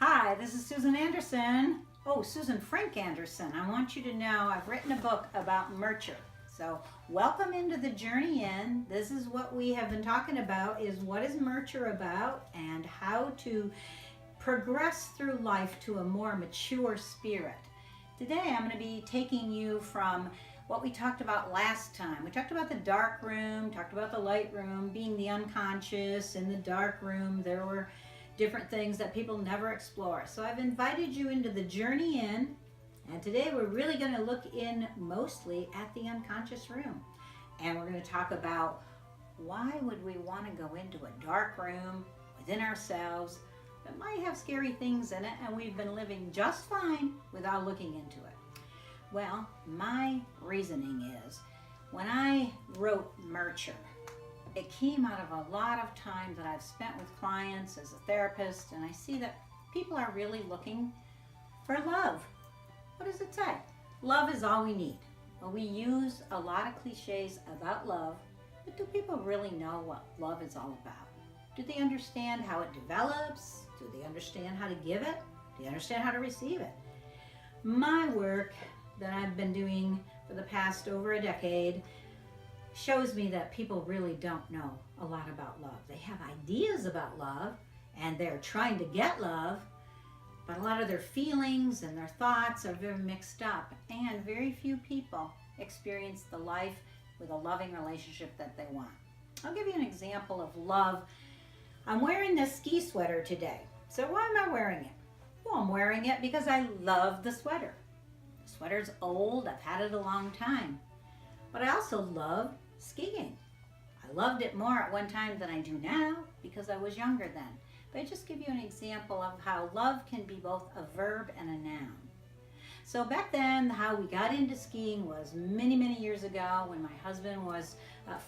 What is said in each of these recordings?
Hi, this is Susan Anderson. Oh, Susan Frank Anderson. I want you to know I've written a book about Murture. So welcome into the journey in. This is what we have been talking about, is what is Murture about and how to progress through life to a more mature spirit. Today I'm going to be taking you from what we talked about last time. We talked about the dark room, talked about the light room, being the unconscious. In the dark room there were different things that people never explore. So I've invited you into the journey in, and today we're really going to look in mostly at the unconscious room. And we're going to talk about why would we want to go into a dark room within ourselves that might have scary things in it, and we've been living just fine without looking into it. Well, my reasoning is, when I wrote Murture, it came out of a lot of time that I've spent with clients as a therapist, and I see that people are really looking for love. What does it say? Love is all we need. Well, we use a lot of cliches about love, but do people really know what love is all about? Do they understand how it develops? Do they understand how to give it? Do they understand how to receive it? My work that I've been doing for the past over a decade shows me that people really don't know a lot about love. They have ideas about love and they're trying to get love, but a lot of their feelings and their thoughts are very mixed up, and very few people experience the life with a loving relationship that they want. I'll give you an example of love. I'm wearing this ski sweater today. So why am I wearing it? Well, I'm wearing it because I love the sweater. The sweater's old, I've had it a long time. But I also love skiing. I loved it more at one time than I do now because I was younger then. But I just give you an example of how love can be both a verb and a noun. So back then, how we got into skiing was many, many years ago when my husband was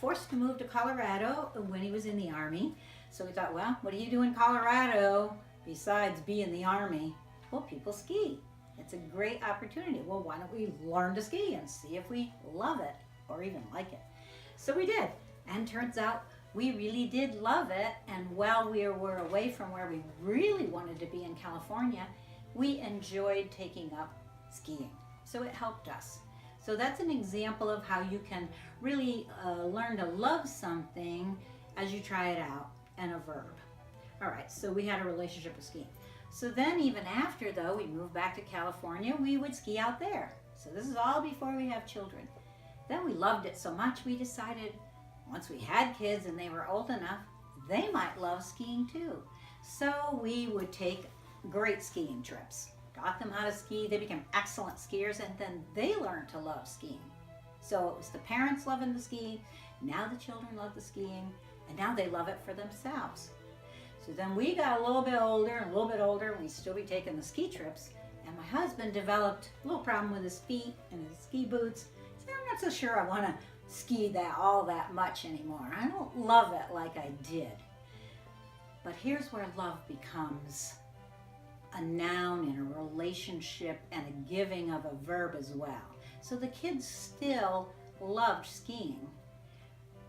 forced to move to Colorado when he was in the Army. So we thought, well, what do you do in Colorado besides be in the Army? Well, people ski. It's a great opportunity. Well, why don't we learn to ski and see if we love it or even like it? So we did, and turns out we really did love it. And while we were away from where we really wanted to be in California, we enjoyed taking up skiing. So it helped us. So that's an example of how you can really learn to love something as you try it out, and a verb. All right, so we had a relationship with skiing. So then even after, though, we moved back to California, we would ski out there. So this is all before we have children. Then we loved it so much we decided once we had kids and they were old enough, they might love skiing too. So we would take great skiing trips, taught them how to ski. They became excellent skiers, and then they learned to love skiing. So it was the parents loving the ski, now the children love the skiing, and now they love it for themselves. So then we got a little bit older and a little bit older, and we'd still be taking the ski trips, and my husband developed a little problem with his feet and his ski boots. So I'm not so sure I want to ski that all that much anymore. I don't love it like I did. But here's where love becomes a noun in a relationship and a giving of a verb as well. So the kids still loved skiing.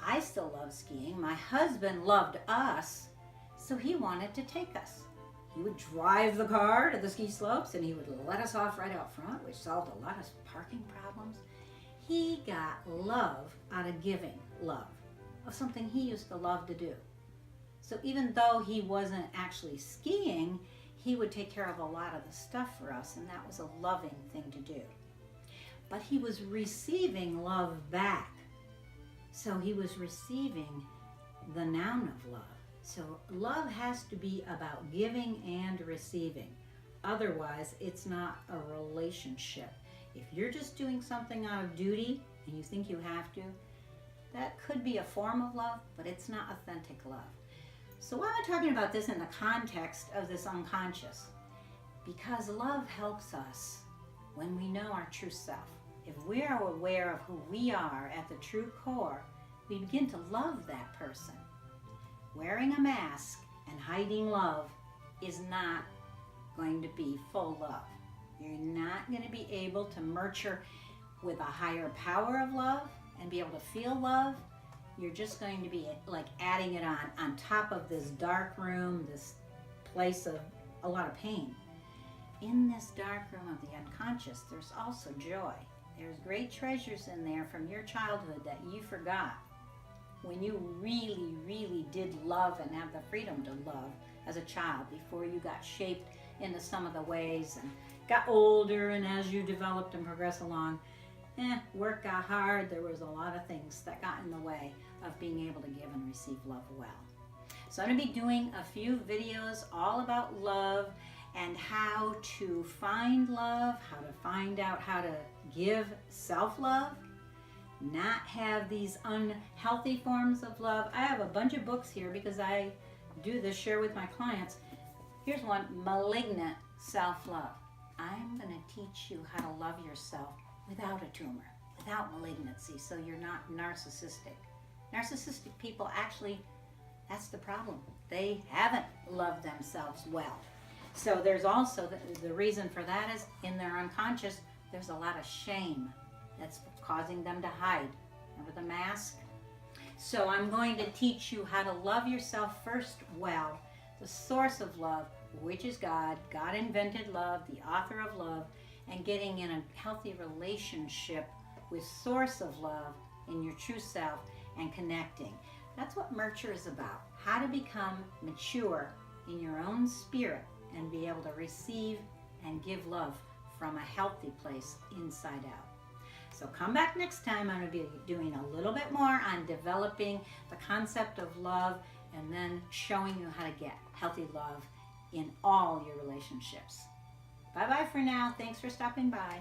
I still love skiing. My husband loved us, so he wanted to take us. He would drive the car to the ski slopes and he would let us off right out front, which solved a lot of parking problems. He got love out of giving love, of something he used to love to do. So even though he wasn't actually skiing, he would take care of a lot of the stuff for us, and that was a loving thing to do. But he was receiving love back. So he was receiving the noun of love. So love has to be about giving and receiving. Otherwise, it's not a relationship. If you're just doing something out of duty and you think you have to, that could be a form of love, but it's not authentic love. So why am I talking about this in the context of this unconscious? Because love helps us when we know our true self. If we are aware of who we are at the true core, we begin to love that person. Wearing a mask and hiding love is not going to be full love. You're not going to be able to nurture with a higher power of love and be able to feel love. You're just going to be like adding it on top of this dark room, this place of a lot of pain. In this dark room of the unconscious, there's also joy. There's great treasures in there from your childhood that you forgot when you really, really did love and have the freedom to love as a child before you got shaped into some of the ways and got older, and as you developed and progressed along, work got hard. There was a lot of things that got in the way of being able to give and receive love well. So I'm going to be doing a few videos all about love and how to find love, how to find out how to give self-love, not have these unhealthy forms of love. I have a bunch of books here because I do this, share with my clients. Here's one, Malignant Self-Love. I'm going to teach you how to love yourself without a tumor, without malignancy, so you're not narcissistic. Narcissistic people, actually, that's the problem. They haven't loved themselves well. So there's also, the reason for that is in their unconscious, there's a lot of shame that's causing them to hide. Remember the mask? So I'm going to teach you how to love yourself first well, the source of love, which is God. God invented love, the author of love, and getting in a healthy relationship with source of love in your true self and connecting. That's what Murture is about. How to become mature in your own spirit and be able to receive and give love from a healthy place inside out. So come back next time. I'm going to be doing a little bit more on developing the concept of love and then showing you how to get healthy love in all your relationships. Bye-bye for now. Thanks for stopping by.